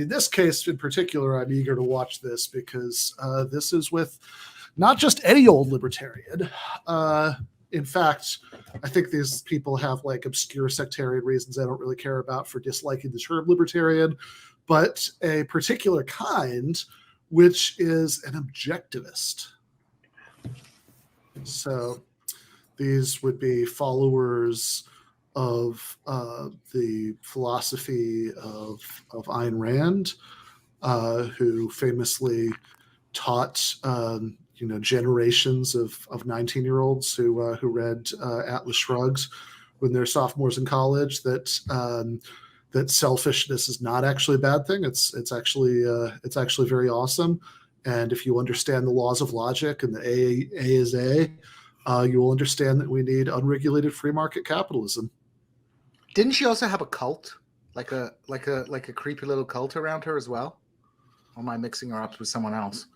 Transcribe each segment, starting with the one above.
this case in particular, I'm eager to watch this because this is with not just any old libertarian. In fact, I think these people have like obscure sectarian reasons I don't really care about for disliking the term libertarian, but a particular kind, which is an objectivist. So these would be followers of the philosophy of Ayn Rand, who famously taught generations of 19-year-olds who read Atlas Shrugged when they're sophomores in college that selfishness is not actually a bad thing. It's actually very awesome. And if you understand the laws of logic and the A is A, you will understand that we need unregulated free market capitalism. Didn't she also have a cult, like a creepy little cult around her as well? Or am I mixing her up with someone else?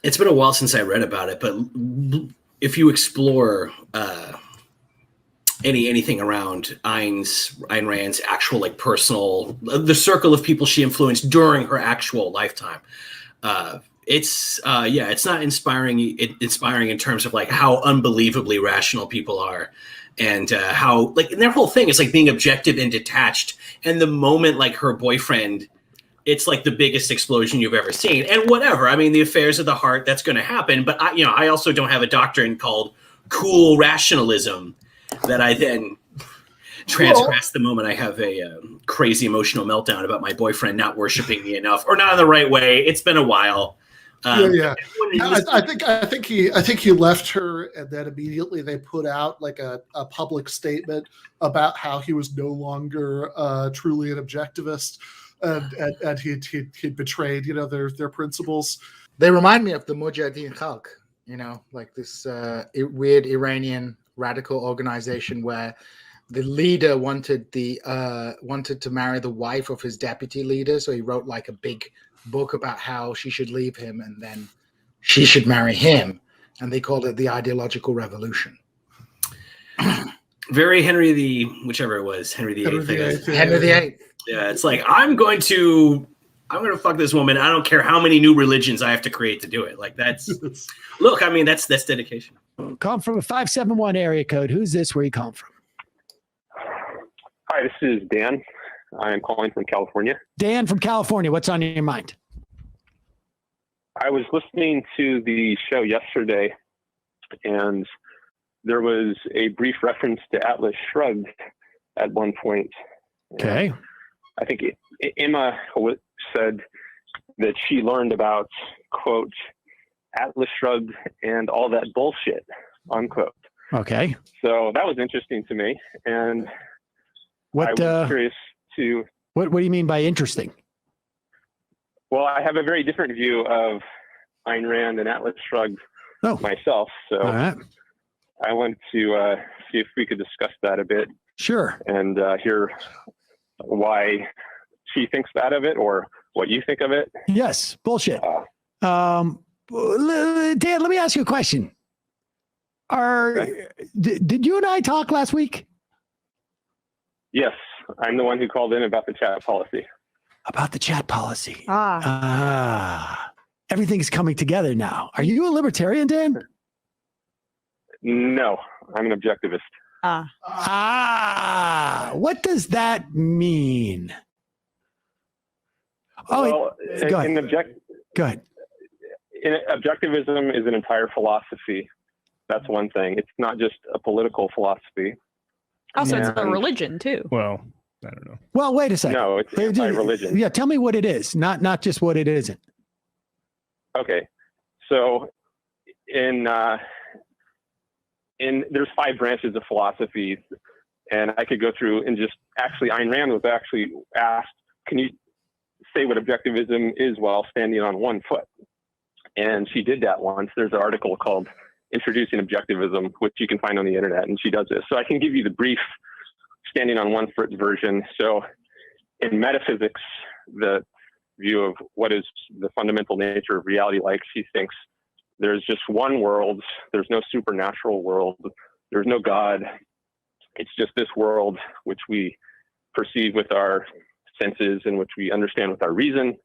It's been a while since I read about it, but if you explore anything around Ayn Rand's actual like personal, the circle of people she influenced during her actual lifetime, it's not inspiring in terms of like how unbelievably rational people are. And how like and their whole thing is like being objective and detached. And the moment like her boyfriend, it's like the biggest explosion you've ever seen. And whatever, I mean, the affairs of the heart, that's going to happen. But I also don't have a doctrine called cool rationalism that I then transgress the moment I have a crazy emotional meltdown about my boyfriend not worshiping me enough or not in the right way. It's been a while. I think he left her, and then immediately they put out like a public statement about how he was no longer truly an objectivist, and he'd betrayed their principles. They remind me of the Mujahideen Khalq, like this weird Iranian radical organization where the leader wanted to marry the wife of his deputy leader, so he wrote like a big book about how she should leave him and then she should marry him, and they called it the ideological revolution. Very Henry whichever it was, Henry VIII. Henry VIII. Yeah, it's like I'm going to fuck this woman. I don't care how many new religions I have to create to do it. Like that's look, I mean that's dedication. Calling from a 571 area code. Who's this? Where you calling from? Hi, this is Dan. I'm calling from California. Dan from California. What's on your mind? I was listening to the show yesterday, and there was a brief reference to Atlas Shrugged at one point. Okay. I think Emma said that she learned about, quote, Atlas Shrugged and all that bullshit, unquote. Okay. So that was interesting to me, and what, I was curious to... What do you mean by interesting? Well, I have a very different view of Ayn Rand and Atlas Shrugged myself, so right. I wanted to see if we could discuss that a bit. Sure. And hear why she thinks that of it, or what you think of it. Yes, bullshit. Dan, let me ask you a question. Did you and I talk last week? Yes, I'm the one who called in about the chat policy. About the chat policy. Everything's coming together now. Are you a libertarian, Dan? No, I'm an objectivist. What does that mean? Go ahead. Go ahead. Objectivism is an entire philosophy. That's one thing. It's not just a political philosophy. Also, it's a religion too. Well, I don't know. Well, wait a second. No, it's anti-religion. Yeah, tell me what it is, not just what it isn't. Okay, so in there's 5 branches of philosophy, and I could go through and just actually Ayn Rand was actually asked, "Can you say what objectivism is while standing on one foot?" And she did that once. There's an article called Introducing Objectivism, which you can find on the internet, and she does this. So I can give you the brief standing on one foot version. So in metaphysics, the view of what is the fundamental nature of reality like, she thinks there's just one world. There's no supernatural world. There's no God. It's just this world which we perceive with our senses, in which we understand with our reason.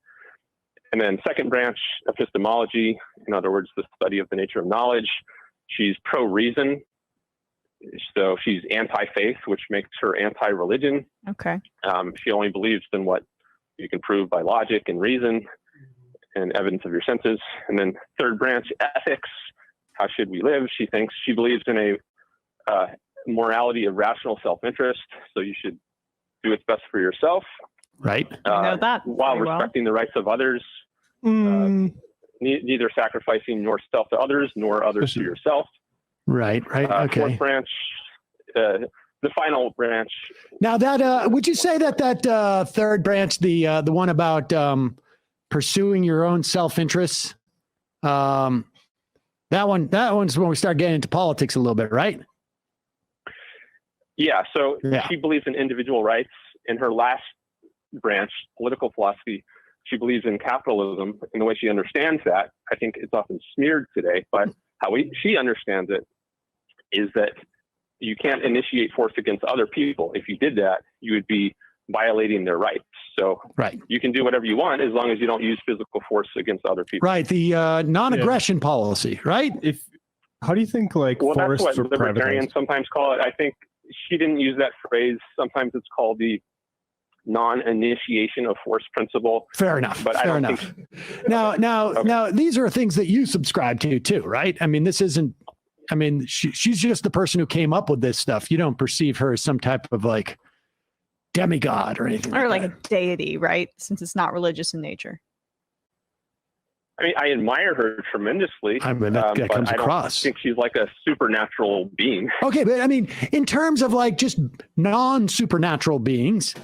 And then second branch, epistemology, in other words, the study of the nature of knowledge. She's pro-reason, so she's anti-faith, which makes her anti-religion. Okay. She only believes in what you can prove by logic and reason and evidence of your senses. And then third branch, ethics. How should we live? She believes in a morality of rational self-interest, so you should do what's best for yourself. Right. I know that while very well. respecting the rights of others. Neither sacrificing yourself to others nor others to yourself. Right. Okay. Fourth branch, the final branch. Now that would you say that third branch, the one about pursuing your own self-interests, that one's when we start getting into politics a little bit, right? Yeah. So she believes in individual rights. In her last branch, political philosophy, she believes in capitalism. And the way she understands that, I think it's often smeared today, but how she understands it is that you can't initiate force against other people. If you did that, you would be violating their rights. So you can do whatever you want as long as you don't use physical force against other people. Right. The non-aggression policy, right? How do you think forests that's what libertarians sometimes call it. I think she didn't use that phrase. Sometimes it's called the non-initiation of force principle. Fair enough. But Fair enough. Now, these are things that you subscribe to too, right? I mean, this isn't. I mean, she's just the person who came up with this stuff. You don't perceive her as some type of like demigod or anything, or like a deity, right? Since it's not religious in nature. I mean, I admire her tremendously. I mean, that but comes I don't across. think she's like a supernatural being. Okay, but I mean, in terms of like just non-supernatural beings,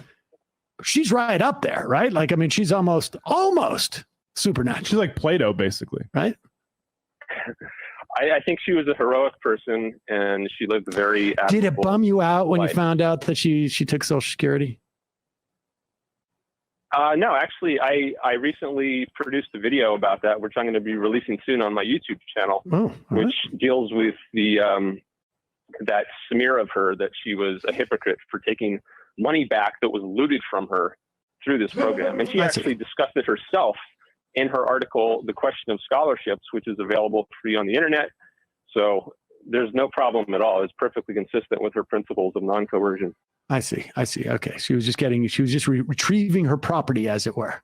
she's right up there, right? Like, I mean, she's almost supernatural. She's like Plato, basically, right? I think she was a heroic person, and she lived a very. Did it bum you out when life. you found out that she took Social Security? No, actually, I recently produced a video about that, which I'm going to be releasing soon on my YouTube channel, which deals with the that smear of her that she was a hypocrite for taking money back that was looted from her through this program. And she actually discussed it herself in her article, The Question of Scholarships, which is available free on the internet. So there's no problem at all. It's perfectly consistent with her principles of non-coercion. I see. Okay. She was just retrieving her property, as it were.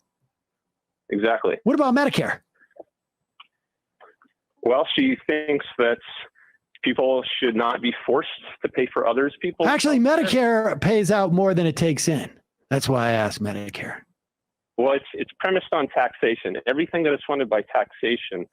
Exactly. What about Medicare? Well, she thinks that people should not be forced to pay for others' people. Actually, Medicare pays out more than it takes in. That's why I asked Medicare. Well, it's premised on taxation. Everything that is funded by taxation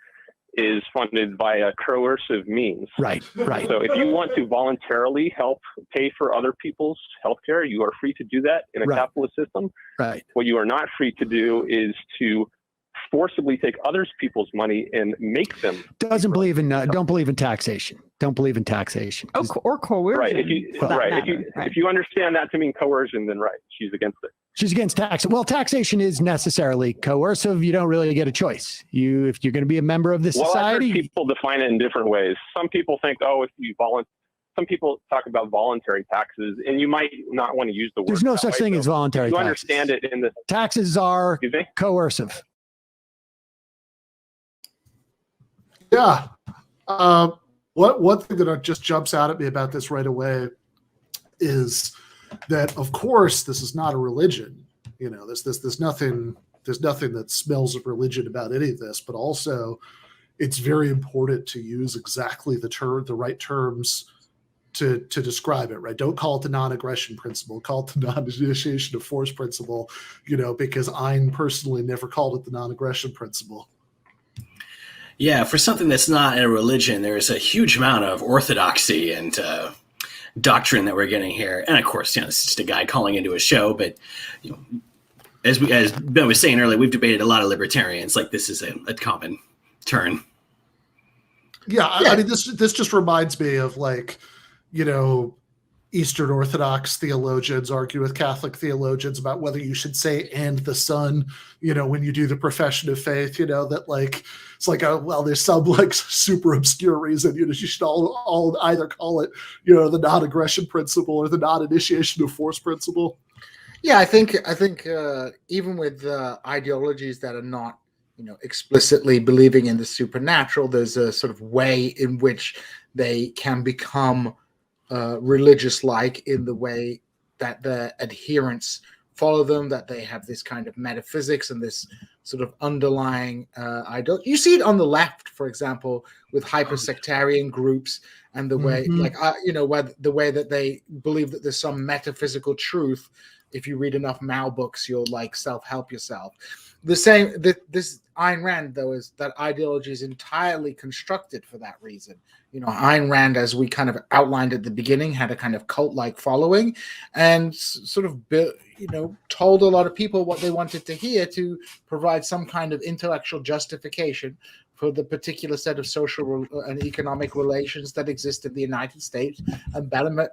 is funded by a coercive means. Right. So if you want to voluntarily help pay for other people's healthcare, you are free to do that in a capitalist system. Right. What you are not free to do is to forcibly take others people's money and make them. Don't believe in taxation. Don't believe in taxation. Oh, or coercion. Right. If you understand that to mean coercion, then she's against it. She's against tax. Well, taxation is necessarily coercive. You don't really get a choice. If you're going to be a member of this society. I've heard people define it in different ways. Some people think, some people talk about voluntary taxes, and you might not want to use the word. There's no such thing as voluntary taxes. You understand it in the taxes are coercive. Yeah. One thing that just jumps out at me about this right away is that, of course, this is not a religion. You know, there's nothing that smells of religion about any of this, but also it's very important to use exactly the right terms to describe it, right? Don't call it the non-aggression principle, call it the non-initiation of force principle, because Ayn personally never called it the non-aggression principle. Yeah, for something that's not a religion, there's a huge amount of orthodoxy and doctrine that we're getting here. And of course, it's just a guy calling into a show. But as Ben was saying earlier, we've debated a lot of libertarians. Like, this is a common turn. Yeah, I mean, this just reminds me of Eastern Orthodox theologians argue with Catholic theologians about whether you should say "and the Son," when you do the profession of faith, that it's there's some super obscure reason, you should all either call it, the non-aggression principle or the non-initiation of force principle. Yeah, I think even with ideologies that are not, explicitly believing in the supernatural, there's a sort of way in which they can become religious-like in the way that the adherents follow them, that they have this kind of metaphysics and this sort of underlying ideology. You see it on the left, for example, with hypersectarian groups and the way, where the way that they believe that there's some metaphysical truth. If you read enough Mao books, you'll like self-help yourself. The same, this Ayn Rand, though, is that ideology is entirely constructed for that reason. Ayn Rand, as we kind of outlined at the beginning, had a kind of cult-like following and sort of, told a lot of people what they wanted to hear to provide some kind of intellectual justification for the particular set of social and economic relations that exist in the United States and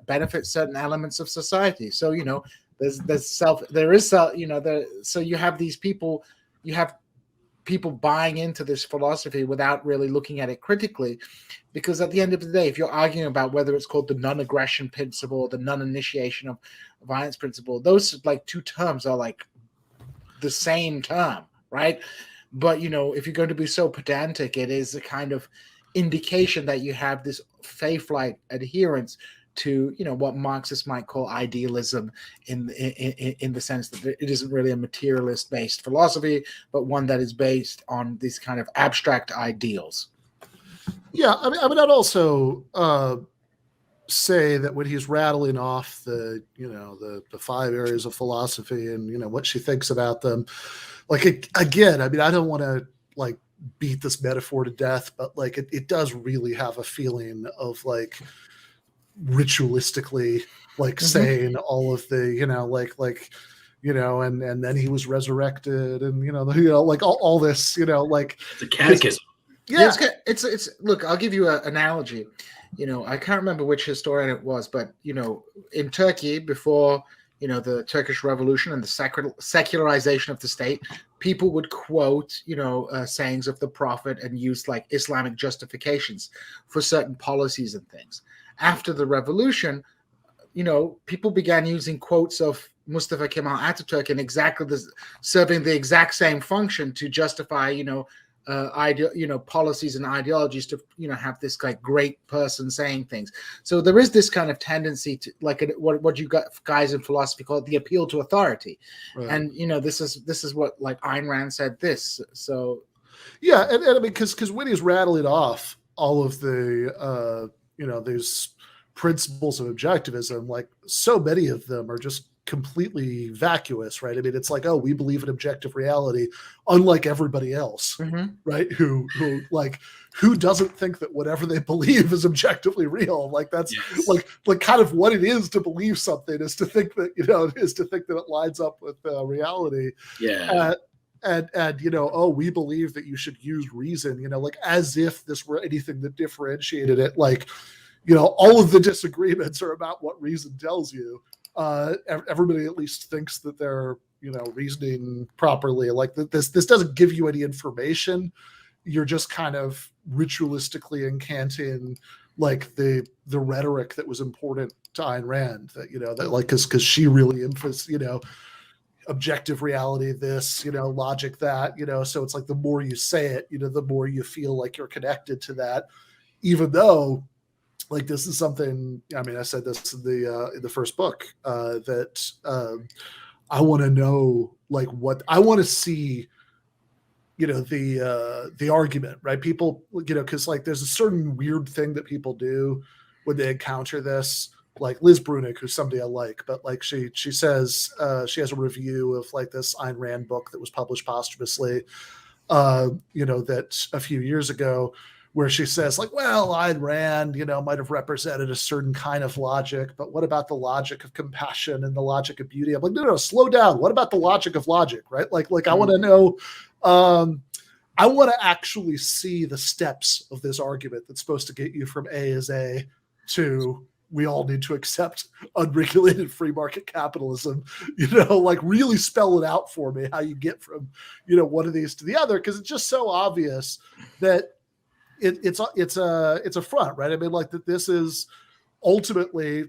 benefit certain elements of society. So, so you have these people, you have people buying into this philosophy without really looking at it critically, because at the end of the day, if you're arguing about whether it's called the non-aggression principle or the non-initiation of violence principle, those like two terms are like the same term, right? But if you're going to be so pedantic, it is a kind of indication that you have this faith-like adherence to what Marxists might call idealism, in the sense that it isn't really a materialist based philosophy, but one that is based on these kind of abstract ideals. Yeah, I mean, I'd also say that when he's rattling off the 5 areas of philosophy and what she thinks about them, like again, I mean, I don't want to like beat this metaphor to death, but like it does really have a feeling of like ritualistically like saying all of the and then he was resurrected and like all this like the catechism. Yeah, it's look, I'll give you an analogy. I can't remember which historian it was, but in Turkey before the Turkish Revolution and the secularization of the state, people would quote sayings of the Prophet and use like Islamic justifications for certain policies and things. After the revolution, people began using quotes of Mustafa Kemal Ataturk and serving the exact same function to justify, policies and ideologies to, have this like great person saying things. So there is this kind of tendency to like what you guys in philosophy call the appeal to authority, right. And this is what like Ayn Rand said this. So yeah, and I mean because when he's rattling off all of the these principles of objectivism, like so many of them are just completely vacuous, right? I mean, it's like, oh, we believe in objective reality, unlike everybody else, right? Who doesn't think that whatever they believe is objectively real? Like that's like kind of what it is to believe something is to think that it lines up with reality. Yeah. And oh, we believe that you should use reason, like as if this were anything that differentiated it. Like, all of the disagreements are about what reason tells you. Everybody at least thinks that they're, reasoning properly. Like this doesn't give you any information. You're just kind of ritualistically incanting like the rhetoric that was important to Ayn Rand, that, that like, cause she really emphasized, objective reality, this, logic, that, so it's like the more you say it, the more you feel like you're connected to that, even though like this is something, I mean, I said this in the first book, that I want to know, like what I want to see, the argument, right? People, because like there's a certain weird thing that people do when they encounter this, like Liz Brunig, who's somebody I like, but like she says she has a review of like this Ayn Rand book that was published posthumously, that a few years ago, where she says like, well, Ayn Rand, might have represented a certain kind of logic, but what about the logic of compassion and the logic of beauty? I'm like, no, slow down. What about the logic of logic, right? Like I want to know, I want to actually see the steps of this argument that's supposed to get you from A is A to we all need to accept unregulated free market capitalism, like really spell it out for me, how you get from, one of these to the other. Cause it's just so obvious that it's a front, right? I mean, like that this is ultimately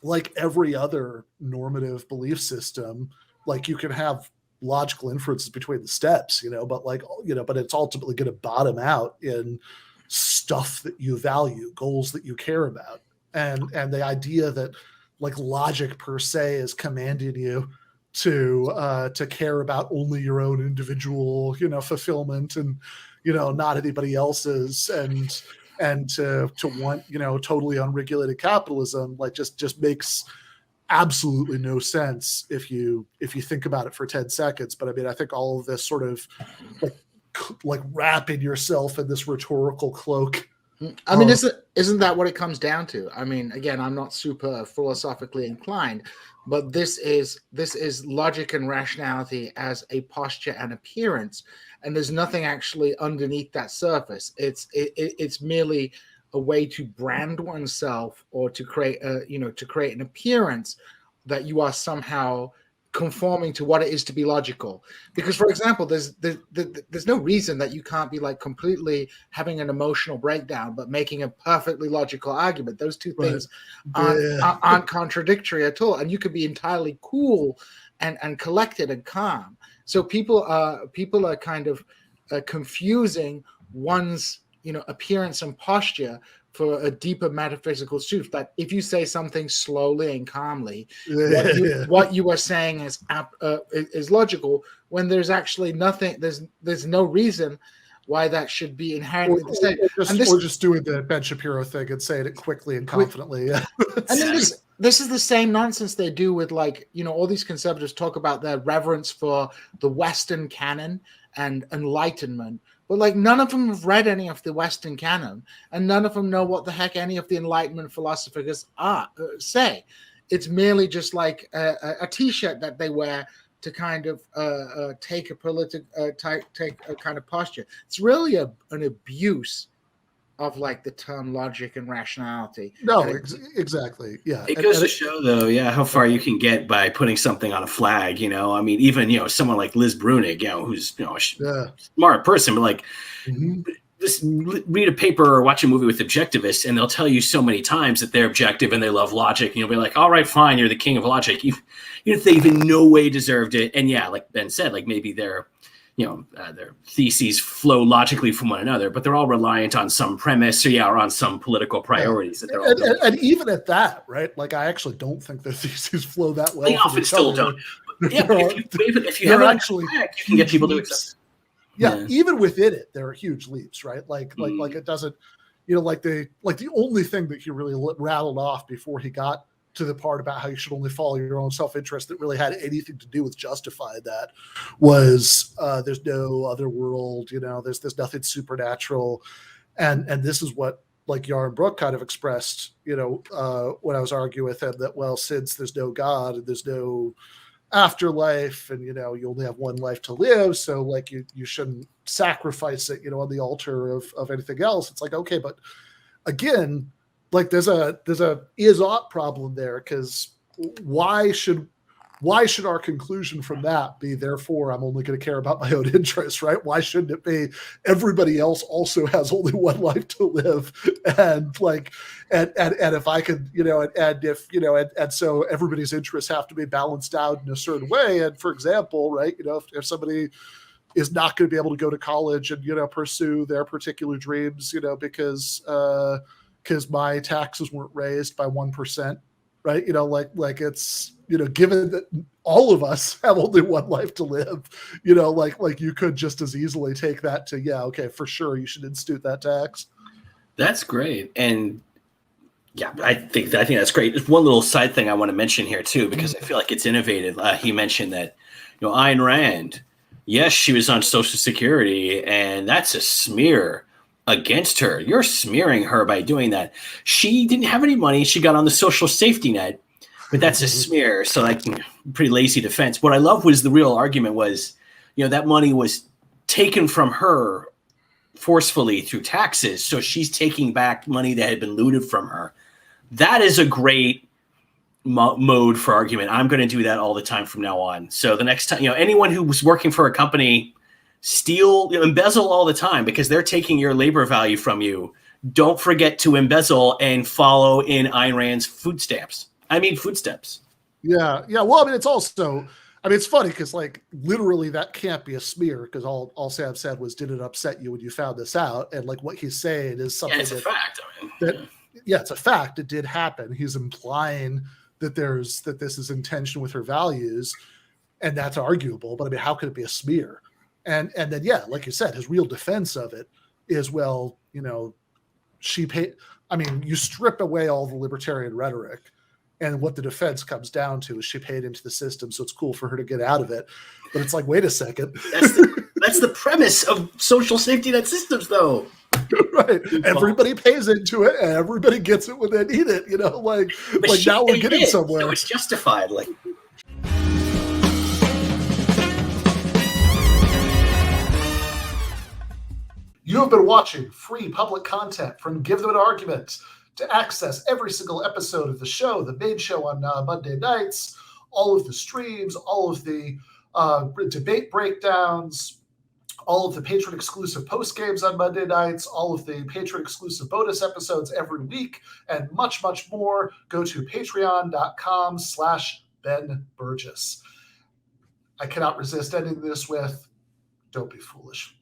like every other normative belief system, like you can have logical inferences between the steps, but but it's ultimately going to bottom out in stuff that you value, goals that you care about. And the idea that like logic per se is commanding you to care about only your own individual, fulfillment and, not anybody else's, and to want, totally unregulated capitalism, like just makes absolutely no sense if you think about it for 10 seconds. But I mean, I think all of this sort of like wrapping yourself in this rhetorical cloak. I mean, isn't that what it comes down to? I mean, again, I'm not super philosophically inclined, but this is logic and rationality as a posture and appearance, and there's nothing actually underneath that surface. It's merely a way to brand oneself or to create an appearance that you are somehow conforming to what it is to be logical. Because, for example, there's no reason that you can't be like completely having an emotional breakdown but making a perfectly logical argument. Those two things aren't contradictory at all, and you could be entirely cool and collected and calm. So people are kind of confusing one's appearance and posture for a deeper metaphysical truth, that if you say something slowly and calmly, what you are saying is logical, when there's actually nothing, there's no reason why that should be inherently the same. Or just doing the Ben Shapiro thing and saying it quickly and confidently. And then this is the same nonsense they do with, like, all these conservatives talk about their reverence for the Western canon and Enlightenment. But like none of them have read any of the Western canon, and none of them know what the heck any of the Enlightenment philosophers say. It's merely just like a T-shirt that they wear to kind of take a kind of posture. It's really an abuse of like the term logic and rationality. No, exactly. Yeah. It goes to show, though, how far you can get by putting something on a flag. I mean, even someone like Liz Brunig, who's a smart person, but like just read a paper or watch a movie with objectivists, and they'll tell you so many times that they're objective and they love logic, and you'll be like, all right, fine, you're the king of logic. Even if they even no way deserved it, and like Ben said, like maybe their theses flow logically from one another, but they're all reliant on some premise or on some political priorities that they're all and even at that, right? Like, I actually don't think their theses flow that well. They often still don't. But yeah, but if you have actually, you can get people to accept. Yeah, even within it, there are huge leaps, right? Like it doesn't, like the only thing that he really rattled off before he got to the part about how you should only follow your own self-interest that really had anything to do with justifying that was there's no other world, there's nothing supernatural, and this is what like Yaron Brook kind of expressed, when I was arguing with him that, well, since there's no God and there's no afterlife, and you only have one life to live, so like you shouldn't sacrifice it, on the altar of anything else. It's like, okay, but again, like there's a is-ought problem there, because why should our conclusion from that be, therefore I'm only going to care about my own interests, right? Why shouldn't it be everybody else also has only one life to live, and like and if I could, and so everybody's interests have to be balanced out in a certain way. And for example, right, if somebody is not going to be able to go to college and pursue their particular dreams, because my taxes weren't raised by 1%, right? Like it's, given that all of us have only one life to live, like you could just as easily take that to, okay, for sure, you should institute that tax. That's great. And yeah, I think that's great. There's one little side thing I want to mention here too, because I feel like it's innovative. He mentioned that, Ayn Rand, yes, she was on Social Security, and that's a smear against her. You're smearing her by doing that. She didn't have any money. She got on the social safety net, but that's a smear. So like, pretty lazy defense. What I love was the real argument was, that money was taken from her forcefully through taxes. So she's taking back money that had been looted from her. That is a great mode for argument. I'm going to do that all the time from now on. So the next time, anyone who was working for a company, steal, embezzle all the time, because they're taking your labor value from you. Don't forget to embezzle and follow in Ayn Rand's food stamps. I mean, footsteps. Yeah. Well, I mean, it's also, I mean, it's funny because like literally that can't be a smear because all Sam said was, "Did it upset you when you found this out?" And like what he's saying is something It's a fact. I mean, it's a fact. It did happen. He's implying that this is in tension with her values, and that's arguable. But I mean, how could it be a smear? And then like you said, his real defense of it is, well, she paid. I mean, you strip away all the libertarian rhetoric, and what the defense comes down to is she paid into the system, so it's cool for her to get out of it. But it's like, wait a second. That's the premise of social safety net systems, though. Right. Everybody pays into it, and everybody gets it when they need it. Like now we're getting somewhere. So it's justified. Like. You have been watching free public content from Give Them an Argument. To access every single episode of the show, the main show on Monday nights, all of the streams, all of the debate breakdowns, all of the patron-exclusive post-games on Monday nights, all of the patron-exclusive bonus episodes every week, and much, much more, go to patreon.com/Ben Burgis. I cannot resist ending this with, don't be foolish.